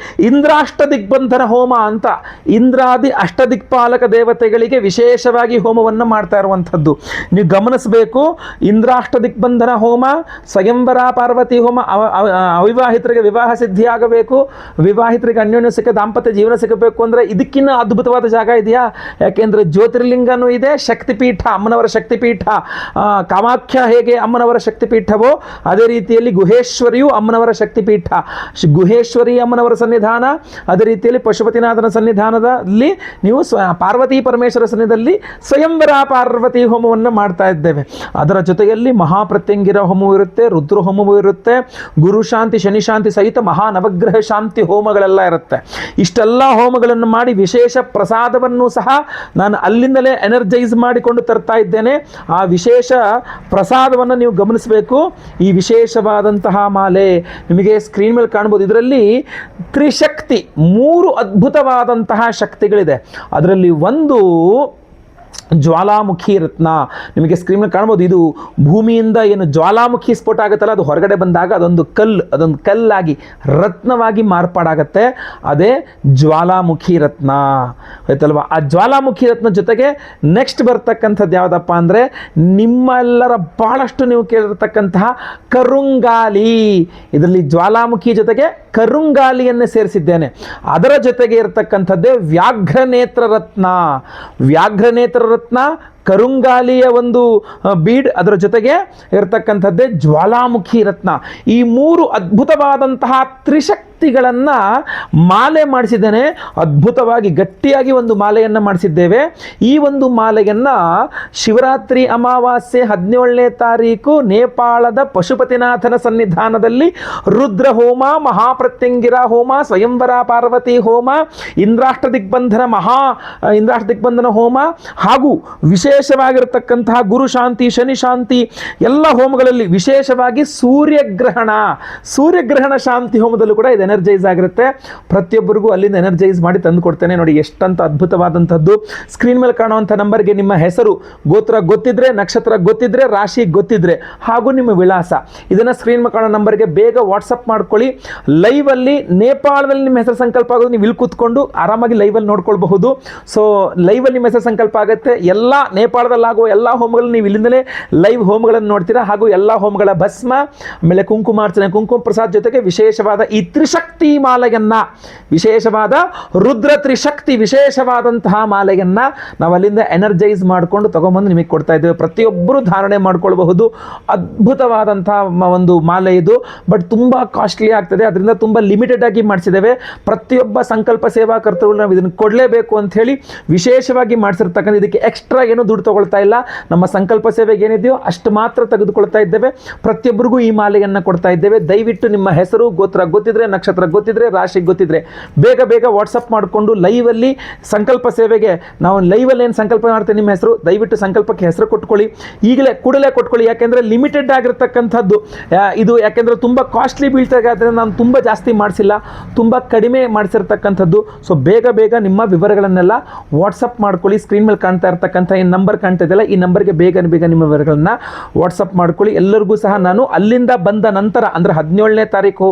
ಇಂದ್ರಾಷ್ಟ ದಿಗ್ಬಂಧನ ಹೋಮ ಅಂತ, ಇಂದ್ರಾದಿ ಅಷ್ಟದಿಕ್ಪಾಲಕ ದೇವತೆಗಳಿಗೆ ವಿಶೇಷವಾಗಿ ಹೋಮವನ್ನು ಮಾಡ್ತಾ ಇರುವಂಥದ್ದು. ನೀವು ಗಮನಿಸಬೇಕು, ಇಂದ್ರಾಷ್ಟ ದಿಗ್ಬಂಧನ ಹೋಮ, ಸ್ವಯಂವರ ಪಾರ್ವತಿ ಹೋಮ, ಅವಿವಾಹಿತರಿಗೆ ವಿವಾಹ ಸಿದ್ಧಿಯಾಗಬೇಕು, ವಿವಾಹಿತರಿಗೆ ಅನ್ಯೋನ್ಯ ಸಿಕ್ಕ ದಾಂಪತ್ಯ ಜೀವನ ಸಿಗಬೇಕು ಅಂದರೆ ಇದಕ್ಕಿನ್ನ ಅದ್ಭುತವಾದ ಜಾಗ ಇದೆಯಾ? ಯಾಕೆಂದರೆ ಜ್ಯೋತಿರ್ಲಿಂಗನೂ ಇದೆ, ಶಕ್ತಿಪೀಠ ಅಮ್ಮನವರ ಶಕ್ತಿಪೀಠ, ಕಾಮಾಖ್ಯ ಹೇಗೆ ಅಮ್ಮನವರ ಶಕ್ತಿಪೀಠವೋ ಅದೇ ರೀತಿಯಲ್ಲಿ ಗುಹೇಶ್ವರಿಯು ಅಮ್ಮನವರ ಶಕ್ತಿಪೀಠ. ಗುಹೇಶ್ವರಿ ಅಮ್ಮನವರ ಸನ್ನಿಧಾನ, ಅದೇ ರೀತಿಯಲ್ಲಿ ಪಶುಪತಿನಾಥನ ಸನ್ನಿಧಾನದಲ್ಲಿ ನೀವು ಪಾರ್ವತಿ ಪರಮೇಶ್ವರ ಸನ್ನಿಧಾನದಲ್ಲಿ ಸ್ವಯಂವರ ಪಾರ್ವತಿ ಹೋಮವನ್ನು ಮಾಡ್ತಾ ಇದ್ದೇವೆ. ಅದರ ಜೊತೆಯಲ್ಲಿ ಮಹಾಪ್ರತ್ಯಂಗಿರ ಹೋಮವೂ ಇರುತ್ತೆ, ರುದ್ರ ಹೋಮವೂ ಇರುತ್ತೆ, ಗುರು ಶಾಂತಿ ಶನಿ ಶಾಂತಿ ಸಹಿತ ಮಹಾನವಗ್ರಹ ಶಾಂತಿ ಹೋಮಗಳೆಲ್ಲ ಇರುತ್ತೆ. ಇಷ್ಟೆಲ್ಲ ಹೋಮಗಳನ್ನು ಮಾಡಿ ವಿಶೇಷ ಪ್ರಸಾದವನ್ನು ಸಹ ನಾನು ಅಲ್ಲಿಂದಲೇ ಎನರ್ಜೈಸ್ ಮಾಡಿಕೊಂಡು ತರ್ತಾ ಇದ್ದೇನೆ. ಆ ವಿಶೇಷ ಪ್ರಸಾದವನ್ನು ನೀವು ಗಮನಿಸಬೇಕು. ಈ ವಿಶೇಷವಾದಂತಹ ಮಾಲೆ ನಿಮಗೆ ಸ್ಕ್ರೀನ್ ಮೇಲೆ ಕಾಣ್ಬೋದು. ಇದರಲ್ಲಿ ತ್ರಿಶಕ್ತಿ, 3 ಅದ್ಭುತವಾದಂತಹ ಶಕ್ತಿಗಳಿದೆ. ಅದರಲ್ಲಿ ಒಂದು ಜ್ವಾಲಾಮುಖಿ ರತ್ನ, ನಿಮಗೆ ಸ್ಕ್ರೀನ್ ಮೇಲೆ ಕಾಣ್ಬೋದು. ಇದು ಭೂಮಿಯಿಂದ ಏನು ಜ್ವಾಲಾಮುಖಿ ಸ್ಫೋಟ ಆಗುತ್ತಲ್ಲ, ಅದು ಹೊರಗಡೆ ಬಂದಾಗ ಅದೊಂದು ಕಲ್ಲಾಗಿ ರತ್ನವಾಗಿ ಮಾರ್ಪಾಡಾಗತ್ತೆ. ಅದೇ ಜ್ವಾಲಾಮುಖಿ ರತ್ನ, ಆಯ್ತಲ್ವಾ? ಆ ಜ್ವಾಲಾಮುಖಿ ರತ್ನ ಜೊತೆಗೆ ನೆಕ್ಸ್ಟ್ ಬರ್ತಕ್ಕಂಥದ್ದು ಯಾವುದಪ್ಪ ಅಂದರೆ, ನಿಮ್ಮೆಲ್ಲರ ಬಹಳಷ್ಟು ನೀವು ಕೇಳಿರ್ತಕ್ಕಂತಹ ಕರುಂಗಾಲಿ. ಇದರಲ್ಲಿ ಜ್ವಾಲಾಮುಖಿ ಜೊತೆಗೆ ಕರುಂಗಾಲಿಯನ್ನೇ ಸೇರಿಸಿದ್ದೇನೆ. ಅದರ ಜೊತೆಗೆ ಇರತಕ್ಕಂಥದ್ದೇ ವ್ಯಾಘ್ರನೇತ್ರ ರತ್ನ. ವ್ಯಾಘ್ರನೇತ್ರ ರತ್ನ, ಕರುಂಗಾಲಿಯ ಒಂದು ಬೀಡ್, ಅದರ ಜೊತೆಗೆ ಇರತಕ್ಕಂಥದ್ದೇ ಜ್ವಾಲಾಮುಖಿ ರತ್ನ. ಈ 3 ಅದ್ಭುತವಾದಂತಹ ತ್ರಿಶಕ್ತಿಗಳನ್ನು ಮಾಲೆ ಮಾಡಿಸಿದ್ದೇನೆ. ಅದ್ಭುತವಾಗಿ ಗಟ್ಟಿಯಾಗಿ ಒಂದು ಮಾಲೆಯನ್ನು ಮಾಡಿಸಿದ್ದೇವೆ. ಈ ಒಂದು ಮಾಲೆಯನ್ನು ಶಿವರಾತ್ರಿ ಅಮಾವಾಸ್ಯೆ 17ನೇ ತಾರೀಕು ನೇಪಾಳದ ಪಶುಪತಿನಾಥನ ಸನ್ನಿಧಾನದಲ್ಲಿ ರುದ್ರ ಹೋಮ, ಮಹಾಪ್ರತ್ಯಂಗಿರ ಹೋಮ, ಸ್ವಯಂವರ ಪಾರ್ವತಿ ಹೋಮ, ಇಂದ್ರಾಷ್ಟ ದಿಗ್ಬಂಧನ ಹೋಮ ಹಾಗೂ ವಿಶೇಷವಾಗಿರತಕ್ಕಂತಹ ಗುರು ಶಾಂತಿ ಶನಿ ಶಾಂತಿ ಎಲ್ಲ ಹೋಮಗಳಲ್ಲಿ ವಿಶೇಷವಾಗಿ ಸೂರ್ಯಗ್ರಹಣ ಶಾಂತಿ ಹೋಮದಲ್ಲೂ ಕೂಡ ಇದು ಎನರ್ಜೈಸ್ ಆಗಿರುತ್ತೆ. ಪ್ರತಿಯೊಬ್ಬರಿಗೂ ಅಲ್ಲಿಂದ ಎನರ್ಜೈಸ್ ಮಾಡಿ ತಂದು ಕೊಡ್ತೇನೆ. ನೋಡಿ ಎಷ್ಟಂತ ಅದ್ಭುತವಾದಂಥದ್ದು. ಸ್ಕ್ರೀನ್ ಮೇಲೆ ಕಾಣುವಂಥ ನಂಬರ್ಗೆ ನಿಮ್ಮ ಹೆಸರು, ಗೋತ್ರ ಗೊತ್ತಿದ್ರೆ, ನಕ್ಷತ್ರ ಗೊತ್ತಿದ್ರೆ, ರಾಶಿ ಗೊತ್ತಿದ್ರೆ ಹಾಗೂ ನಿಮ್ಮ ವಿಳಾಸ, ಇದನ್ನು ಸ್ಕ್ರೀನ್ ಮೇಲೆ ಕಾಣೋ ನಂಬರ್ಗೆ ಬೇಗ ವಾಟ್ಸಪ್ ಮಾಡ್ಕೊಳ್ಳಿ. ಲೈವಲ್ಲಿ ನೇಪಾಳದಲ್ಲಿ ನಿಮ್ಮ ಹೆಸರು ಸಂಕಲ್ಪ ಆಗೋದು, ನೀವು ಇಲ್ಲಿ ಕೂತ್ಕೊಂಡು ಆರಾಮಾಗಿ ಲೈವಲ್ಲಿ ನೋಡ್ಕೊಳ್ಬಹುದು. ಸೊ ಲೈವಲ್ಲಿ ನಿಮ್ಮ ಹೆಸರು ಸಂಕಲ್ಪ ಆಗುತ್ತೆ. ಎಲ್ಲ ನೇಪಾಳದಲ್ಲಾಗುವ ಎಲ್ಲ ಹೋಮಗಳನ್ನು ನೀವು ಇಲ್ಲಿಂದಲೇ ಲೈವ್ ಹೋಮಗಳನ್ನು ನೋಡ್ತೀರಾ. ಹಾಗೂ ಎಲ್ಲ ಹೋಮಗಳ ಭಸ್ಮ, ಆಮೇಲೆ ಕುಂಕುಮಾರ್ಚನೆ, ಕುಂಕುಮ ಪ್ರಸಾದ್ ಜೊತೆಗೆ ವಿಶೇಷವಾದ ಈ ತ್ರಿಶಕ್ತಿ ಮಾಲೆಯನ್ನ, ವಿಶೇಷವಾದ ರುದ್ರ ತ್ರಿಶಕ್ತಿ ವಿಶೇಷವಾದಂತಹ ಮಾಲೆಯನ್ನ ನಾವು ಅಲ್ಲಿಂದ ಎನರ್ಜೈಸ್ ಮಾಡಿಕೊಂಡು ತಗೊಂಬಂದು ನಿಮಗೆ ಕೊಡ್ತಾ ಇದ್ದೇವೆ. ಪ್ರತಿಯೊಬ್ಬರು ಧಾರಣೆ ಮಾಡ್ಕೊಳ್ಬಹುದು. ಅದ್ಭುತವಾದಂತಹ ಒಂದು ಮಾಲೆ ಇದು. ಬಟ್ ತುಂಬ ಕಾಸ್ಟ್ಲಿ ಆಗ್ತದೆ, ಅದರಿಂದ ತುಂಬ ಲಿಮಿಟೆಡ್ ಆಗಿ ಮಾಡಿಸಿದ್ದೇವೆ. ಪ್ರತಿಯೊಬ್ಬ ಸಂಕಲ್ಪ ಸೇವಾ ಕರ್ತೃಗಳು ನಾವು ಇದನ್ನು ಕೊಡಲೇಬೇಕು ಅಂತ ಹೇಳಿ ವಿಶೇಷವಾಗಿ ಮಾಡಿಸಿರ್ತಕ್ಕಂಥ, ಇದಕ್ಕೆ ಎಕ್ಸ್ಟ್ರಾ ಏನು ದುಡ್ಡು ತಗೊಳ್ತಾ ಇಲ್ಲ. ನಮ್ಮ ಸಂಕಲ್ಪ ಸೇವೆಗೆ ಏನಿದೆಯೋ ಅಷ್ಟು ಮಾತ್ರ ತೆಗೆದುಕೊಳ್ತಾ ಇದ್ದೇವೆ. ಪ್ರತಿಯೊಬ್ಬರಿಗೂ ಈ ಮಾಲೆಯನ್ನು ಕೊಡ್ತಾ ಇದ್ದೇವೆ. ದಯವಿಟ್ಟು ನಿಮ್ಮ ಹೆಸರು, ಗೋತ್ರ ಗೊತ್ತಿದ್ರೆ, ನಕ್ಷತ್ರ ಗೊತ್ತಿದ್ರೆ, ರಾಶಿ ಗೊತ್ತಿದ್ರೆ ಬೇಗ ಬೇಗ ವಾಟ್ಸಪ್ ಮಾಡಿಕೊಂಡು ಲೈವಲ್ಲಿ ಸಂಕಲ್ಪ ಸೇವೆಗೆ ನಾವು ಲೈವಲ್ಲಿ ಏನು ಸಂಕಲ್ಪ ಮಾಡ್ತೇವೆ, ನಿಮ್ಮ ಹೆಸರು ದಯವಿಟ್ಟು ಸಂಕಲ್ಪಕ್ಕೆ ಹೆಸರು ಕೊಟ್ಕೊಳ್ಳಿ. ಈಗಲೇ ಕೂಡಲೇ ಕೊಟ್ಕೊಳ್ಳಿ. ಯಾಕೆಂದರೆ ಲಿಮಿಟೆಡ್ ಆಗಿರ್ತಕ್ಕಂಥದ್ದು ಇದು. ಯಾಕೆಂದರೆ ತುಂಬ ಕಾಸ್ಟ್ಲಿ ಬೀಳ್ತಾ ಆದರೆ ನಾನು ತುಂಬ ಜಾಸ್ತಿ ಮಾಡಿಸಿಲ್ಲ, ತುಂಬ ಕಡಿಮೆ ಮಾಡಿಸಿರ್ತಕ್ಕಂಥದ್ದು. ಸೊ ಬೇಗ ಬೇಗ ನಿಮ್ಮ ವಿವರಗಳನ್ನೆಲ್ಲ ವಾಟ್ಸಪ್ ಮಾಡ್ಕೊಳ್ಳಿ. ಸ್ಕ್ರೀನ್ ಮೇಲೆ ಕಾಣ್ತಾ ಇರ್ತಕ್ಕಂಥ ಈ ನಂಬರ್ ಕಾಣ್ತಾ ಇದೆಯಲ್ಲ, ಈ ನಂಬರ್ಗೆ ಬೇಗ ನಿಮ್ಮ ವಿವರಗಳನ್ನು ವಾಟ್ಸಪ್ ಮಾಡ್ಕೊಳ್ಳಿ. ಎಲ್ಲರಿಗೂ ಸಹ ನಾನು ಅಲ್ಲಿಂದ ಬಂದ ನಂತರ ಅಂದರೆ 17ನೇ ತಾರೀಕು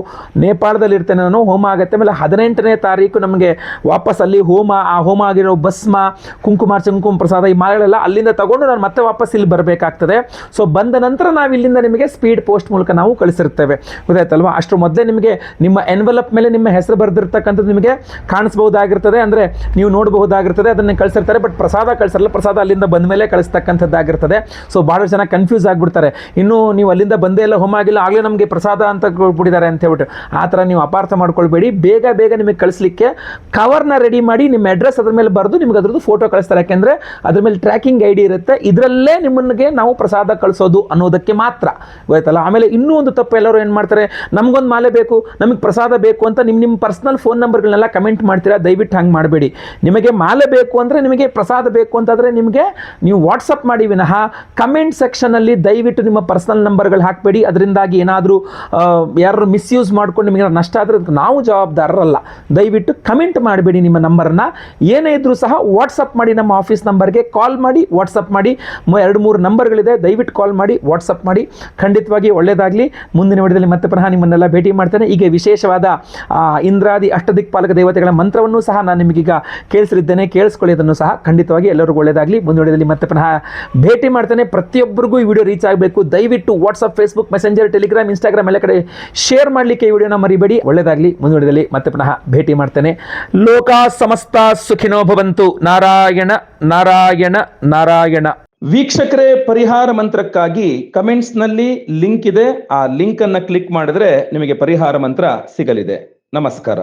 ನೇಪಾಳದಲ್ಲಿ ಹೇಳಿರ್ತೇನೆ ನಾನು, ಹೋಮ ಆಗುತ್ತೆ. ಆಮೇಲೆ 18ನೇ ತಾರೀಕು ನಮಗೆ ವಾಪಸ್ ಅಲ್ಲಿ ಹೋಮ, ಆ ಹೋಮ ಆಗಿರೋ ಭಸ್ಮ, ಕುಂಕುಮಾರ್ಚನೆ, ಕುಂಕುಮ ಪ್ರಸಾದ, ಈ ಮಾಲೆಗಳೆಲ್ಲ ಅಲ್ಲಿಂದ ತಗೊಂಡು ನಾನು ಮತ್ತೆ ವಾಪಸ್ ಇಲ್ಲಿ ಬರಬೇಕಾಗ್ತದೆ. ಸೊ ಬಂದ ನಂತರ ನಾವು ಇಲ್ಲಿಂದ ನಿಮಗೆ ಸ್ಪೀಡ್ ಪೋಸ್ಟ್ ಮೂಲಕ ನಾವು ಕಳಿಸಿರ್ತೇವೆ, ಗೊತ್ತಾಯ್ತಲ್ವಾ? ಅಷ್ಟರ ಮೊದಲೇ ನಿಮಗೆ ನಿಮ್ಮ ಎನ್ವಲಪ್ ಮೇಲೆ ನಿಮ್ಮ ಹೆಸರು ಬರೆದಿರ್ತಕ್ಕಂಥದ್ದು ನಿಮಗೆ ಕಾಣಿಸ್ಬಹುದಾಗಿರ್ತದೆ, ಅಂದರೆ ನೀವು ನೋಡಬಹುದಾಗಿರ್ತದೆ, ಅದನ್ನು ಕಳಿಸಿರ್ತಾರೆ. ಬಟ್ ಪ್ರಸಾದ ಕಳಿಸಿರಲ್ಲ, ಪ್ರಸಾದ ಅಲ್ಲಿಂದ ಬಂದ ಮೇಲೆ ಕಳಿಸ್ತಕ್ಕಂಥದ್ದಾಗಿರ್ತದೆ. ಸೊ ಭಾಳ ಜನ ಕನ್ಫ್ಯೂಸ್ ಆಗಿಬಿಡ್ತಾರೆ, ಇನ್ನೂ ನೀವು ಅಲ್ಲಿಂದ ಬಂದೇ ಇಲ್ಲ, ಹೋಮ ಆಗಿಲ್ಲ, ಆಗಲೇ ನಮಗೆ ಪ್ರಸಾದ ಅಂತ ಕೊಟ್ಬಿಟ್ಟಿದ್ದಾರೆ ಅಂತ ಹೇಳ್ಬಿಟ್ಟು. ಆ ಥರ ನೀವು ಅಪಾರ್ಥ ಮಾಡ್ಕೊಳ್ಬೇಡಿ. ಬೇಗ ಬೇಗ ನಿಮಗೆ ಕಳಿಸ್ಲಿಕ್ಕೆ ಕವರ್ನ ರೆಡಿ ಮಾಡಿ ನಿಮ್ಮ ಅಡ್ರೆಸ್ ಅದ್ರ ಮೇಲೆ ಬರೆದು ನಿಮ್ಗೆ ಅದ್ರದ್ದು ಫೋಟೋ ಕಳಿಸ್ತಾರೆ. ಯಾಕೆಂದರೆ ಅದ್ರ ಮೇಲೆ ಟ್ರ್ಯಾಕಿಂಗ್ ಐಡಿ ಇರುತ್ತೆ, ಇದರಲ್ಲೇ ನಿಮ್ಮನಿಗೆ ನಾವು ಪ್ರಸಾದ ಕಳಿಸೋದು ಅನ್ನೋದಕ್ಕೆ ಮಾತ್ರ, ಗೊತ್ತಾಯ್ತಲ್ಲ? ಆಮೇಲೆ ಇನ್ನೂ ಒಂದು ತಪ್ಪು ಎಲ್ಲರೂ ಏನು ಮಾಡ್ತಾರೆ, ನಮಗೊಂದು ಮಾಲೆ ಬೇಕು, ನಮಗೆ ಪ್ರಸಾದ ಬೇಕು ಅಂತ ನಿಮ್ಮ ಪರ್ಸನಲ್ ಫೋನ್ ನಂಬರ್ಗಳನ್ನೆಲ್ಲ ಕಮೆಂಟ್ ಮಾಡ್ತೀರಾ. ದಯವಿಟ್ಟು ಹಂಗೆ ಮಾಡಬೇಡಿ. ನಿಮಗೆ ಮಾಲೆ ಬೇಕು ಅಂದರೆ, ನಿಮಗೆ ಪ್ರಸಾದ ಬೇಕು ಅಂತಾದರೆ ನಿಮಗೆ ನೀವು ವಾಟ್ಸಪ್ ಮಾಡಿ ವಿನಃ ಕಮೆಂಟ್ ಸೆಕ್ಷನಲ್ಲಿ ದಯವಿಟ್ಟು ನಿಮ್ಮ ಪರ್ಸನಲ್ ನಂಬರ್ಗಳು ಹಾಕಬೇಡಿ. ಅದರಿಂದಾಗಿ ಏನಾದರೂ ಯಾರು ಮಿಸ್ಯೂಸ್ ಮಾಡ್ಕೊಂಡು ನಿಮಗೆ ನಷ್ಟ ಆದರೆ ಅದಕ್ಕೆ ನಾವು ಜವಾಬ್ದಾರರಲ್ಲ. ದಯವಿಟ್ಟು ಕಮೆಂಟ್ ಮಾಡಬೇಡಿ. ನಿಮ್ಮ ನಂಬರನ್ನು ಏನೇ ಇದ್ರೂ ಸಹ ವಾಟ್ಸಪ್ ಮಾಡಿ, ನಮ್ಮ ಆಫೀಸ್ ನಂಬರ್ಗೆ ಕಾಲ್ ಮಾಡಿ, ವಾಟ್ಸಪ್ ಮಾಡಿ. 2-3 ನಂಬರ್ಗಳಿದೆ, ದಯವಿಟ್ಟು ಕಾಲ್ ಮಾಡಿ, ವಾಟ್ಸಪ್ ಮಾಡಿ. ಖಂಡಿತವಾಗಿ ಒಳ್ಳೆಯದಾಗಲಿ. ಮುಂದಿನ ವಿಡಿಯೋದಲ್ಲಿ ಮತ್ತೆ ಪುನಃ ನಿಮ್ಮನ್ನೆಲ್ಲ ಭೇಟಿ ಮಾಡ್ತೇನೆ. ಈಗ ವಿಶೇಷವಾದ ಇಂದ್ರಾದಿ ಅಷ್ಟದಿಕ್ಪಾಲಕ ದೇವತೆಗಳ ಮಂತ್ರವನ್ನು ಸಹ ನಾನು ನಿಮಗೀಗ ಕೇಳಿಸಲಿದ್ದೇನೆ, ಕೇಳಿಸ್ಕೊಳ್ಳಿ. ಅದನ್ನು ಸಹ ಖಂಡಿತವಾಗಿ ಎಲ್ಲರಿಗೂ ಒಳ್ಳೆಯದಾಗಲಿ. ಮುಂದಿನ ವಿಡಿಯೋದಲ್ಲಿ ಮತ್ತೆ ಪುನಃ ಭೇಟಿ ಮಾಡ್ತೇನೆ. ಪ್ರತಿಯೊಬ್ಬರಿಗೂ ಈ ವಿಡಿಯೋ ರೀಚ್ ಆಗಬೇಕು. ದಯವಿಟ್ಟು WhatsApp, Facebook, messenger, Telegram, Instagram ಎಲ್ಲ ಕಡೆ ಶೇರ್ ಮಾಡಲಿಕ್ಕೆ ಈ ವಿಡಿಯೋನ ಮರಿಬೇಡಿ. ಒಳ್ಳೆಯದಾಗಲಿ. ಮುಂದಿನ ವಿಡಿಯೋದಲ್ಲಿ ಮತ್ತೆ ಪುನಃ ಭೇಟಿ ಮಾಡ್ತೇನೆ. ಲೋಕ ಸಮಸ್ತ ಸುಖಿನೋ ಭವಂತು. ನಾರಾಯಣ ನಾರಾಯಣ ನಾರಾಯಣ. ವೀಕ್ಷಕರೇ, ಪರಿಹಾರ ಮಂತ್ರಕ್ಕಾಗಿ ಕಮೆಂಟ್ಸ್ನಲ್ಲಿ ಲಿಂಕ್ ಇದೆ. ಆ ಲಿಂಕ್ ಅನ್ನು ಕ್ಲಿಕ್ ಮಾಡಿದ್ರೆ ನಿಮಗೆ ಪರಿಹಾರ ಮಂತ್ರ ಸಿಗಲಿದೆ. ನಮಸ್ಕಾರ.